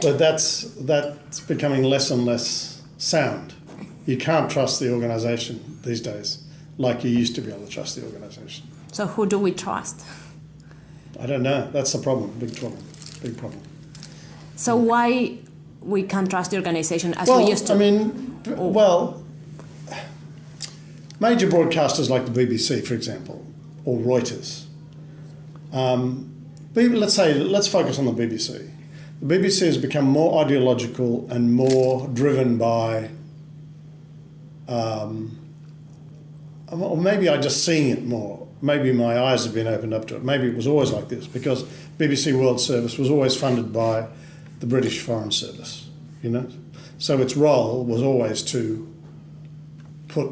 yet. But that's becoming less and less sound. You can't trust the organisation these days like you used to be able to trust the organisation. So who do we trust? I don't know. That's the problem. Big problem. So why we can't trust the organisation as we used to? Major broadcasters like the BBC, for example, or Reuters. Let's focus on the BBC. The BBC has become more ideological and more driven by, or maybe I'm just seeing it more. Maybe my eyes have been opened up to it. Maybe it was always like this because BBC World Service was always funded by the British Foreign Service, So its role was always to put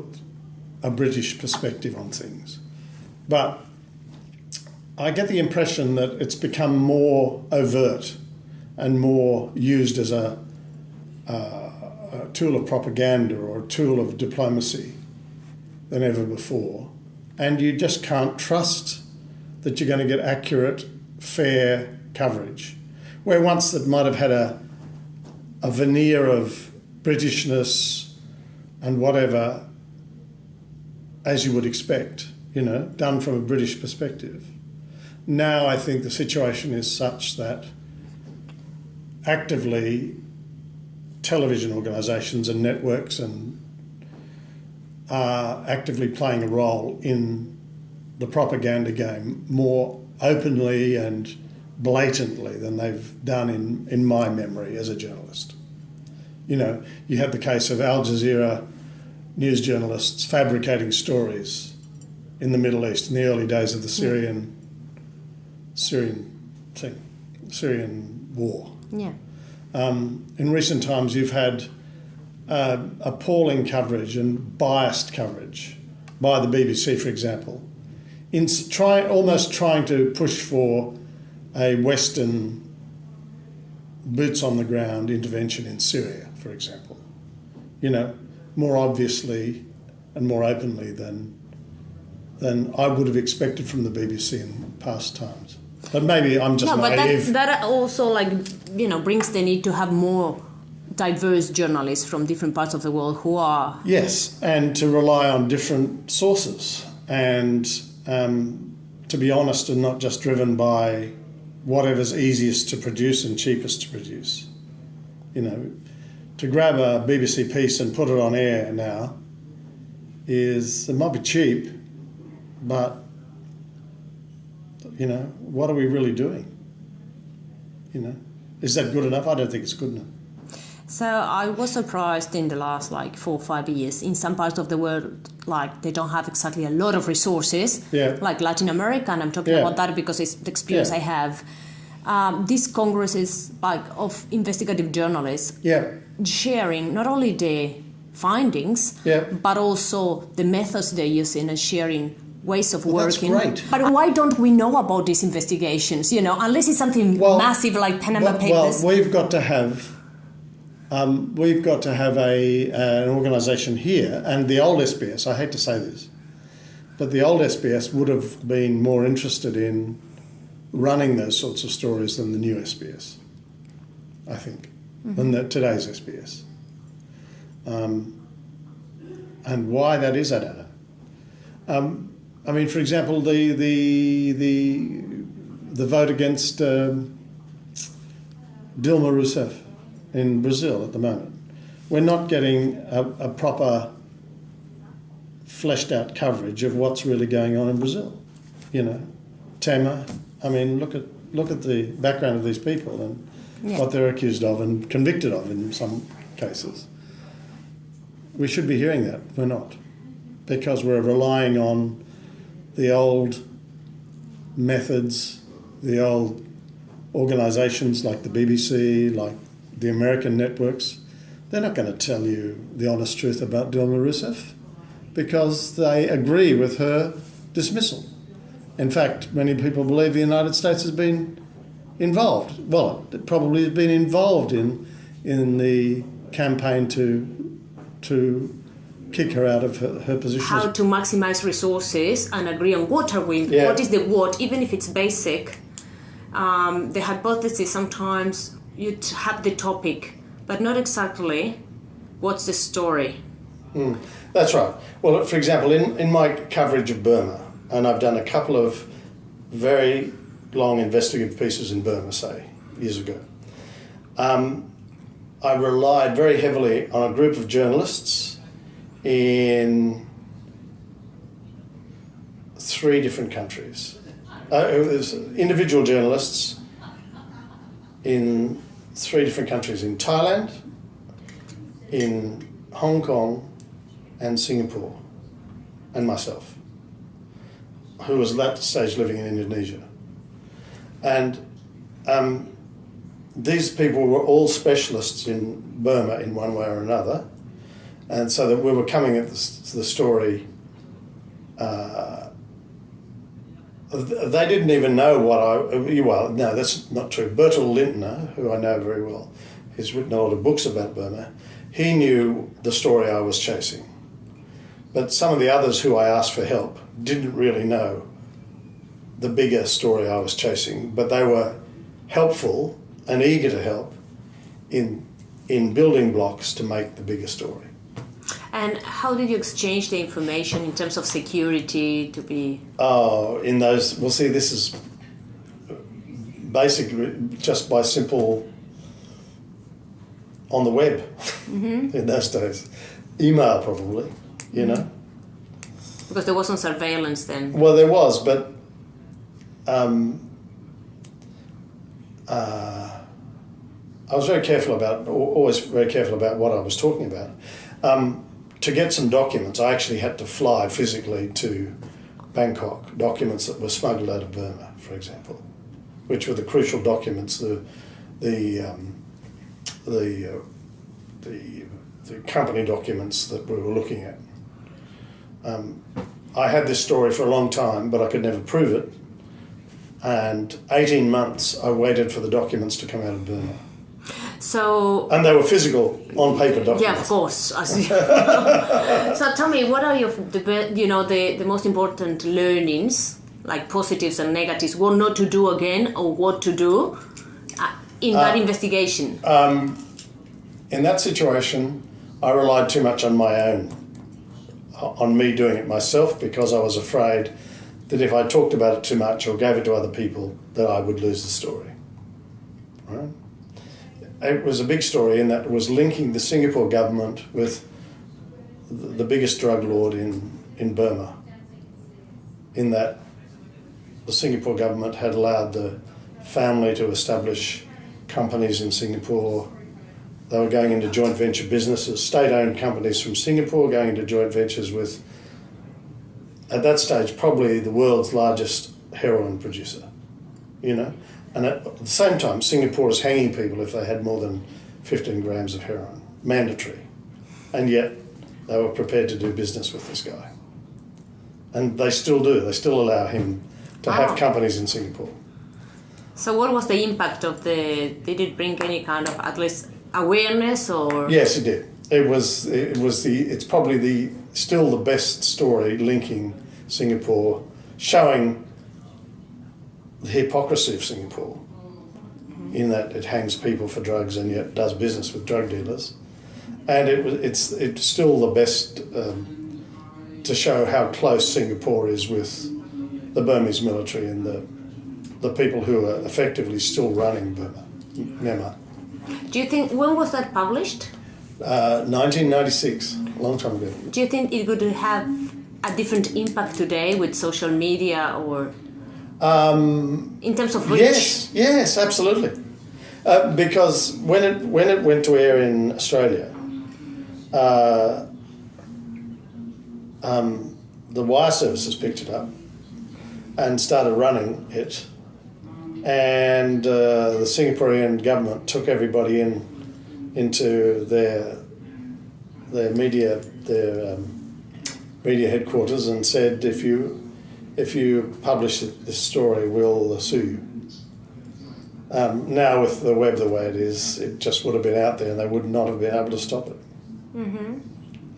a British perspective on things. But I get the impression that it's become more overt and more used as a tool of propaganda or a tool of diplomacy than ever before. And you just can't trust that you're going to get accurate, fair coverage. Where once that might have had a veneer of Britishness and whatever, as you would expect, done from a British perspective. Now I think the situation is such that actively television organisations and networks are actively playing a role in the propaganda game more openly and blatantly than they've done in my memory as a journalist. You had the case of Al Jazeera news journalists fabricating stories in the Middle East in the early days of the Syrian war. Yeah. In recent times, you've had appalling coverage and biased coverage by the BBC, for example, almost trying to push for a Western boots-on-the-ground intervention in Syria, for example. More obviously and more openly than I would have expected from the BBC in past times. But maybe I'm just naive. But that also brings the need to have more diverse journalists from different parts of the world who are... Yes, and to rely on different sources and to be honest and not just driven by whatever's easiest to produce and cheapest to produce. To grab a BBC piece and put it on air now it might be cheap, but what are we really doing? Is that good enough? I don't think it's good enough. So I was surprised in the last 4 or 5 years in some parts of the world, they don't have exactly a lot of resources, like Latin America, and I'm talking about that because it's the experience I have. These congresses of investigative journalists sharing not only the findings, but also the methods they're using and sharing ways of working. That's great. But why don't we know about these investigations? Unless it's something massive like Panama Papers. Well, we've got to have an organisation here, and the old SBS. I hate to say this, but the old SBS would have been more interested in running those sorts of stories than the new SBS, I think, than today's SBS. And why that is, I don't know. For example, the vote against Dilma Rousseff in Brazil at the moment. We're not getting a proper fleshed out coverage of what's really going on in Brazil. Temer. Look at the background of these people and what they're accused of and convicted of in some cases. We should be hearing that. We're not, because we're relying on the old methods, the old organisations like the BBC, like the American networks. They're not going to tell you the honest truth about Dilma Rousseff because they agree with her dismissal. In fact, many people believe the United States has been involved. Well, it probably has been involved in the campaign to kick her out of her position. How to maximise resources and agree on what is the what, even if it's basic. The hypothesis sometimes have the topic, but not exactly what's the story. That's right. Well, for example, in my coverage of Burma, and I've done a couple of very long investigative pieces in Burma, say, years ago, I relied very heavily on a group of journalists in 3 different countries. It was individual journalists in 3 different countries, in Thailand, in Hong Kong, and Singapore, and myself, who was at that stage living in Indonesia. And these people were all specialists in Burma in one way or another, and so that we were coming at the story. They didn't even know well, no, that's not true. Bertil Lintner, who I know very well, he's written a lot of books about Burma, he knew the story I was chasing. But some of the others who I asked for help didn't really know the bigger story I was chasing, but they were helpful and eager to help in building blocks to make the bigger story. And how did you exchange the information in terms of security to be... In those... Well, see, this is basically just by simple... on the web in those days. Email, probably, you know. Because there wasn't surveillance then. Well, there was, but... I was always very careful about what I was talking about. To get some documents, I actually had to fly physically to Bangkok, documents that were smuggled out of Burma, for example, which were the crucial documents, the company documents that we were looking at. I had this story for a long time, but I could never prove it. And 18 months I waited for the documents to come out of Burma. So... And they were physical, on-paper documents. Yeah, of course. So tell me, what are the most important learnings, like positives and negatives, what not to do again or what to do in that investigation? In that situation, I relied too much on my own, on me doing it myself, because I was afraid that if I talked about it too much or gave it to other people, that I would lose the story. Right? It was a big story in that it was linking the Singapore government with the biggest drug lord in Burma, in that the Singapore government had allowed the family to establish companies in Singapore. They were going into joint venture businesses, state-owned companies from Singapore going into joint ventures with, at that stage, probably the world's largest heroin producer, you know. And at the same time, Singapore is hanging people if they had more than 15 grams of heroin, mandatory. And yet they were prepared to do business with this guy. And they still do. They still allow him to have companies in Singapore. So what was the impact of did it bring any kind of, at least, awareness or? Yes, it did. It's probably still the best story linking Singapore, showing the hypocrisy of Singapore, in that it hangs people for drugs and yet does business with drug dealers, and it's still the best to show how close Singapore is with the Burmese military and the people who are effectively still running Burma, Myanmar. Do you think, when was that published? 1996, a long time ago. Do you think it would have a different impact today with social media or in terms of reach? Yes, absolutely. Because when it went to air in Australia, the wire services picked it up and started running it, and the Singaporean government took everybody into their media headquarters and said, if you publish this story, we'll sue you. Now with the web the way it is, it just would have been out there and they would not have been able to stop it. Mm-hmm.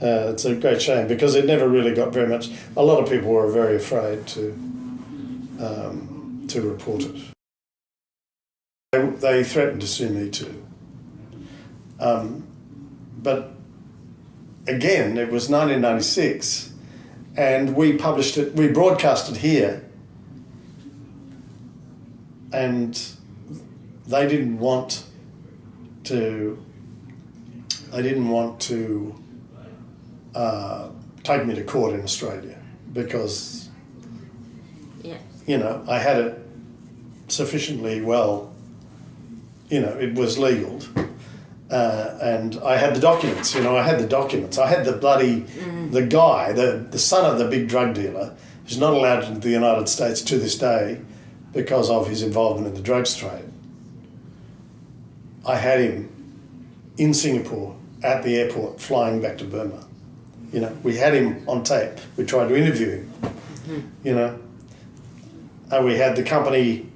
It's a great shame because it never really got very much. A lot of people were very afraid to report it. They threatened to sue me too. But again, it was 1996, and we published it, we broadcast it here, and they didn't want to take me to court in Australia because, you know, I had it sufficiently well, you know, it was legal. And I had the documents, you know, I had the bloody, the guy, the son of the big drug dealer, who's not allowed into the United States to this day because of his involvement in the drugs trade. I had him in Singapore at the airport flying back to Burma. You know, we had him on tape. We tried to interview him, you know. And we had the company,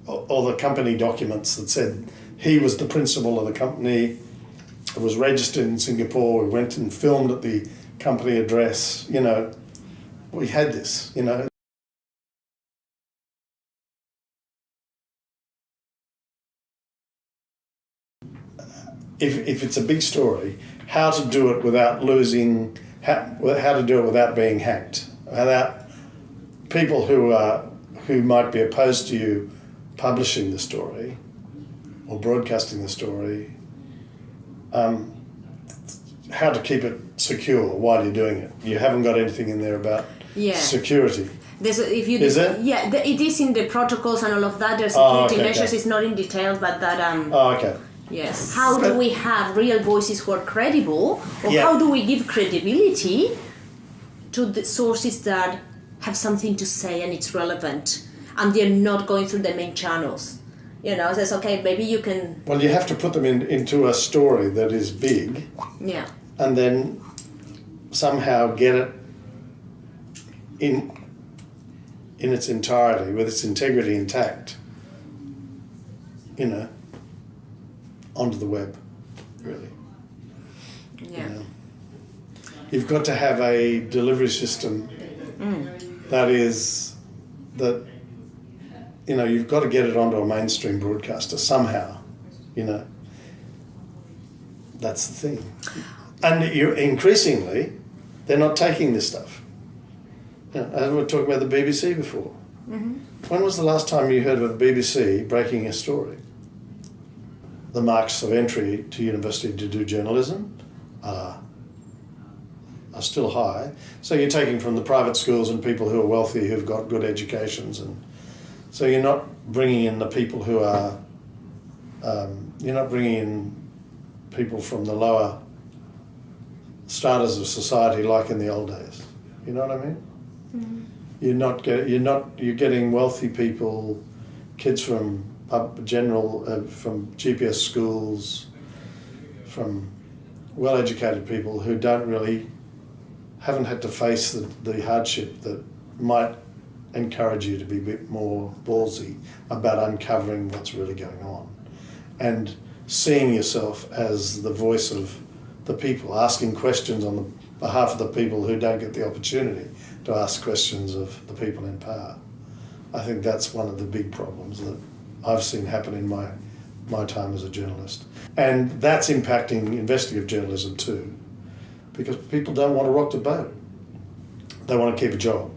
all the company documents that said he was the principal of the company. It was registered in Singapore. We went and filmed at the company address, you know. We had this, you know. If it's a big story, how to do it without losing, how to do it without being hacked, without people who might be opposed to you publishing the story or broadcasting the story, how to keep it secure while you're doing it. You haven't got anything in there about security. Is it? Yeah, it is in the protocols and all of that. There's security measures. Okay. It's not in detail, but that. Okay. Yes. How do we have real voices who are credible, or how do we give credibility to the sources that have something to say and it's relevant, and they're not going through the main channels? You know, it says, okay, maybe you can... Well, you have to put them into a story that is big. Yeah. And then somehow get it in its entirety, with its integrity intact, you know, onto the web, really. Yeah. You know? You've got to have a delivery system that you know, you've got to get it onto a mainstream broadcaster somehow, you know. That's the thing. And increasingly, they're not taking this stuff. You know, as we were talking about the BBC before. When was the last time you heard of the BBC breaking a story? The marks of entry to university to do journalism are still high. So you're taking from the private schools and people who are wealthy, who've got good educations, and so you're not bringing in the people who are, you're not bringing in people from the lower stratas of society like in the old days. You know what I mean? You're getting wealthy people, kids from from GPS schools, from well-educated people who haven't had to face the hardship that might encourage you to be a bit more ballsy about uncovering what's really going on and seeing yourself as the voice of the people, asking questions on the behalf of the people who don't get the opportunity to ask questions of the people in power. I think that's one of the big problems that I've seen happen in my time as a journalist. And that's impacting investigative journalism too, because people don't want to rock the boat. They want to keep a job.